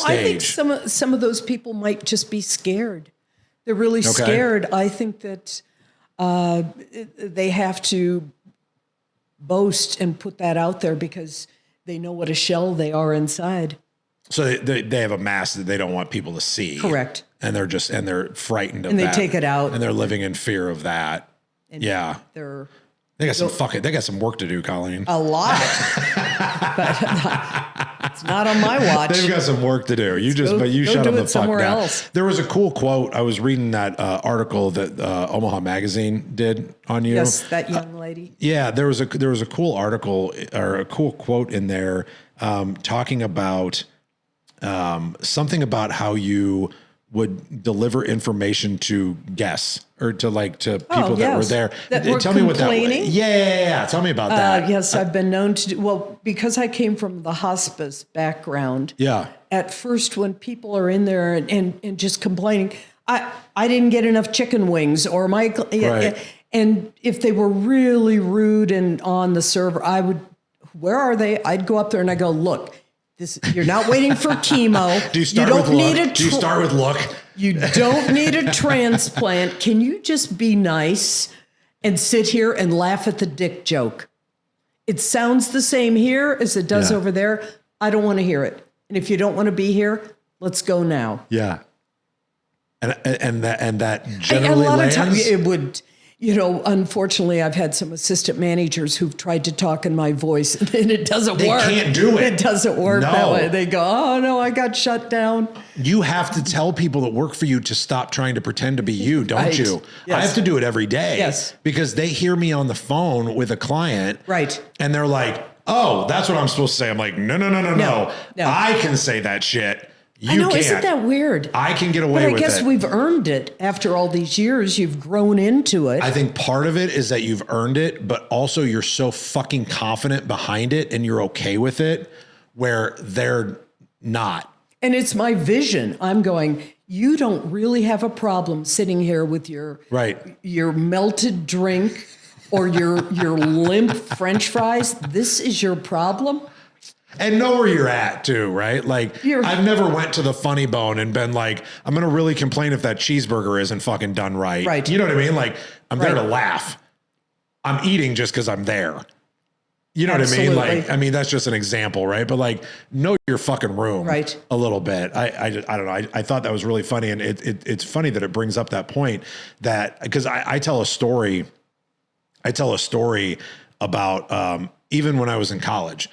I think some of those people might just be scared. They're really scared. I think that they have to boast and put that out there because they know what a shell they are inside. So they have a mask that they don't want people to see. Correct. And they're frightened of that. And they take it out. And they're living in fear of that. And yeah. They got some work to do, Colleen. A lot. But it's not on my watch. They've got some work to do. You shut them the fuck down. Else. There was a cool quote. I was reading that article that Omaha Magazine did on you. Yes, that young lady. Yeah, there was a cool article or a cool quote in there talking about something about how you would deliver information to guests or to people that were there. Tell me what that was. Yeah. Tell me about that. Yes, I've been known to do, well, because I came from the hospice background. Yeah. At first, when people are in there and just complaining, I didn't get enough chicken wings or and if they were really rude and on the server, where are they? I'd go up there and I go, look, you're not waiting for chemo. Do you start with look? You don't need a transplant. Can you just be nice and sit here and laugh at the dick joke? It sounds the same here as it does over there. I don't want to hear it. And if you don't want to be here, let's go now. Yeah. And that generally a lot lands. Of times it would. Unfortunately, I've had some assistant managers who've tried to talk in my voice, and it doesn't work. They can't do it. It doesn't work that way. They go, oh, no, I got shut down. You have to tell people that work for you to stop trying to pretend to be you, don't you? Yes. I have to do it every day. Yes. Because they hear me on the phone with a client. Right. And they're like, oh, that's what I'm supposed to say. I'm like, no. I can say that shit. You can't. Isn't that weird? I can get away with it. But I guess we've earned it after all these years. You've grown into it. I think part of it is that you've earned it, but also you're so fucking confident behind it and you're okay with it where they're not. And it's my vision. I'm going, you don't really have a problem sitting here with your melted drink or your limp French fries. This is your problem. And know where you're at too, right? Like I've never went to the Funny Bone and been like, I'm going to really complain if that cheeseburger isn't fucking done right. Right. You know what I mean? Like I'm there to laugh. I'm eating just because I'm there. You know Absolutely. what I mean? Like, I mean, that's just an example, right? But like, know your fucking room a little bit. I don't know. I thought that was really funny. And it's funny that it brings up that point that, because I tell a story about, even when I was in college,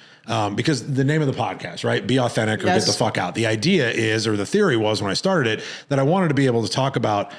because the name of the podcast, right? Be authentic or get the fuck out. The idea is, or the theory was when I started it, that I wanted to be able to talk about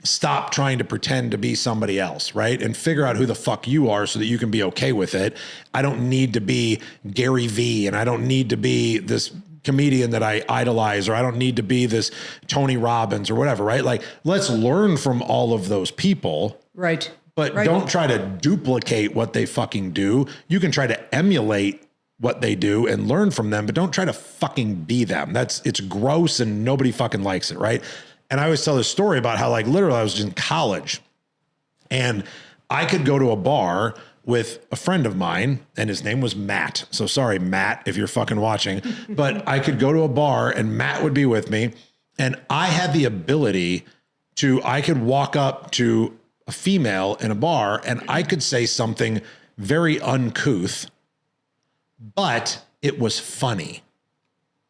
stop trying to pretend to be somebody else, right? And figure out who the fuck you are so that you can be okay with it. I don't need to be Gary V and I don't need to be this comedian that I idolize, or I don't need to be this Tony Robbins or whatever, right? Like, let's learn from all of those people. Right. But don't try to duplicate what they fucking do. You can try to emulate what they do and learn from them, but don't try to fucking be them. It's gross and nobody fucking likes it, right? And I always tell this story about how, like, literally I was in college and I could go to a bar with a friend of mine and his name was Matt. So sorry, Matt, if you're fucking watching, but I could go to a bar and Matt would be with me and I had the ability I could walk up to a female in a bar and I could say something very uncouth, but it was funny,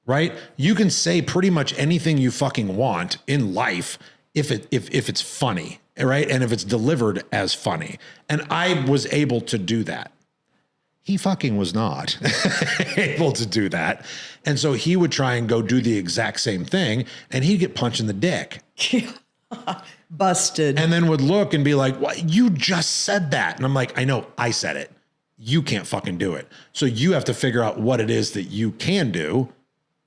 right? You can say pretty much anything you fucking want in life if it's funny, right? And if it's delivered as funny. And I was able to do that. He fucking was not able to do that. And so he would try and go do the exact same thing and he'd get punched in the dick. Busted. And then would look and be like, what? You just said that. And I'm like, I know, I said it. You can't fucking do it. So you have to figure out what it is that you can do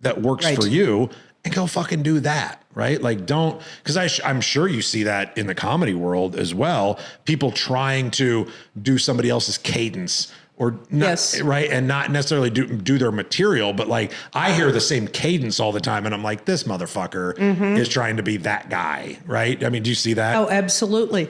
that works for you and go fucking do that, right? Like don't, because I'm sure you see that in the comedy world as well. People trying to do somebody else's cadence or not, right? And not necessarily do their material, but like I hear the same cadence all the time and I'm like, this motherfucker is trying to be that guy, right? I mean, do you see that? Oh, absolutely.